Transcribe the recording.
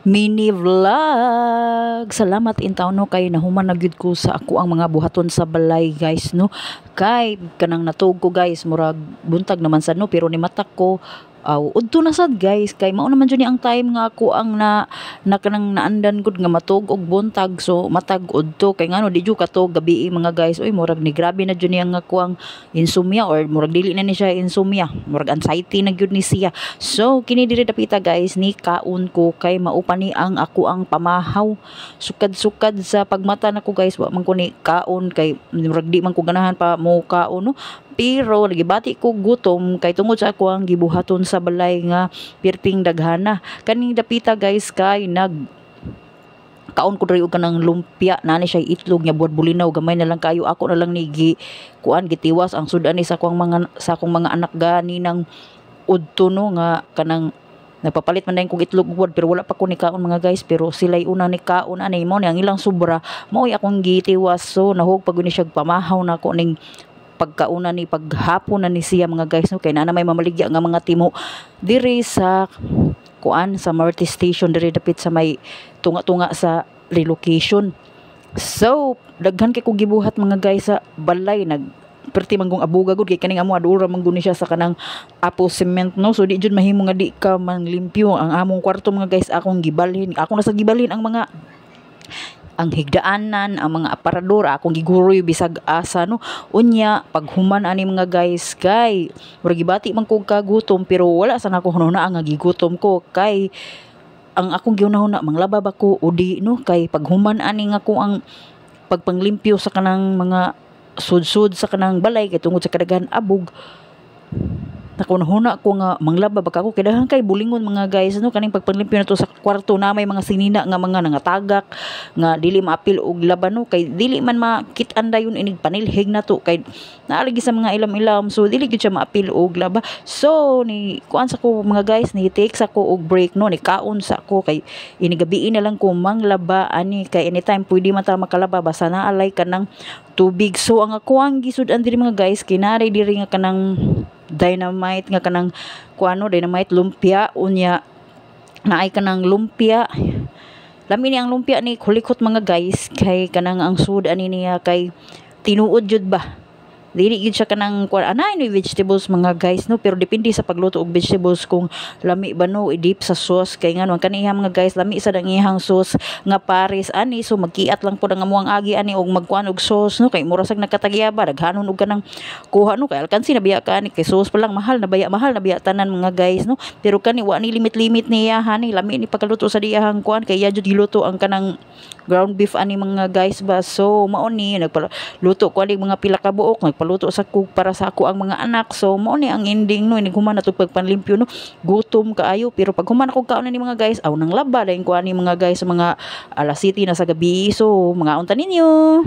mini vlog. Salamat intaw no kay nahuman na gyud ko sa ako ang mga buhaton sa balay guys no. Kay kanang natug ko guys murag buntag naman sad no pero ni matak ko udto na sad guys kay mao naman jud ni ang time nga ako ang na kanang naandan gud nga matug og buntag so matag udto kay ngano di jud katog gabi mga guys oy murag ni grabe na jud ni ang ako ang insomnia or murag dili na ni siya insomnia murag anxiety na gyud ni siya so kini diri dapita guys ni kaon ko kay maupa ni ang ako ang pamahaw sukad-sukad sa pagmata nako guys wa man ko ni kaon kay murag di man ko ganahan pa mo kaon no pero nagibati ko gutom kay tungod sa ako ang gibuhaton sa balay nga pirping daghana kaning dapita guys kay kaon ko diri og kanang lumpia nani siya itlog nya buhat bulinaw gamay na lang kayo ako na lang ni kuan gitiwas ang sudan ni sa akong mga anak gani ng udto no nga kanang nagpapalit man dayon kog itlog buhat pero wala pa ko ni kaon mga guys pero sila'y una ni kaon ani mo ni ang ilang sobra mao'y akong gitiwas so nahog pag ni siya pamahaw na ko ning pagkauna ni paghapon na ni siya mga guys no kay na may mamaligya nga mga timo diri sa kuan sa Marte Station diri dapit sa may tunga-tunga sa relocation so daghan kay ko gibuhat mga guys sa balay perti manggong abuga gud kay kaning amo adura manggon ni siya sa kanang apo cement no so di jud mahimo nga di ka man limpyo ang among kwarto mga guys akong gibalhin ako na sa gibalhin ang higdaanan ang mga aparador akong giguroy bisag asa no unya paghuman ani mga guys kay murag gibati man kog kagutom pero wala sa nako hunahuna ang gigutom ko kay ang akong giunahuna manglabab ako udi no kay paghuman ani nga ko ang pagpanglimpyo sa kanang mga sudsud sa kanang balay kay tungod sa kadaghan abog nakunahuna ko nga manglaba baka ako kay dahang kay bulingon mga guys no kaning pagpanlimpyo nato sa kwarto na may mga sinina nga mga nangatagak nga dili maapil og laban no kay dili man makit-an dayon inig panilhig nato kay naalagi sa mga ilam-ilam so dili gyud siya maapil og laba so ni kuan sa ko mga guys ni take sa ko og break no ni kaon sa ko kay inigabi na lang ko manglaba ani kay anytime pwede man ta makalaba basta naalay kanang tubig so ang ako ang gisud-an diri mga guys kinari diri nga kanang dynamite nga kanang kuano dynamite lumpia unya naay kanang lumpia lami ni ang lumpia ni kulikot mga guys kay kanang ang sud ani niya kay tinuod jud ba dili gyud siya kanang anay ni vegetables mga guys no pero depende sa pagluto og vegetables kung lami ba no i-dip sa sauce kay ngano kaniya mga guys lami sa dang iyang sauce nga pares ani so magkiat lang pud ang amuang agi ani og magkuan og sauce no kay mura sag nakatagya ba daghanon og kanang kuha no kay alkansi na biya ka ani kay sauce pa lang mahal na biya tanan mga guys no pero kani wa ni limit niya hani lami ni pagluto sa diyahang kuan kay ya jud giluto ang kanang ground beef ani mga guys ba so mao ni nagpaluto ko ani mga pila ka buok luto sa cook para sa ako ang mga anak so mao ni ang ending no ini human na to pagpanlimpyo no gutom kaayo pero pag human ako kaon ni mga guys aw nang laba dayon ko ani mga guys sa mga alas 7 na sa gabi so mga unta ninyo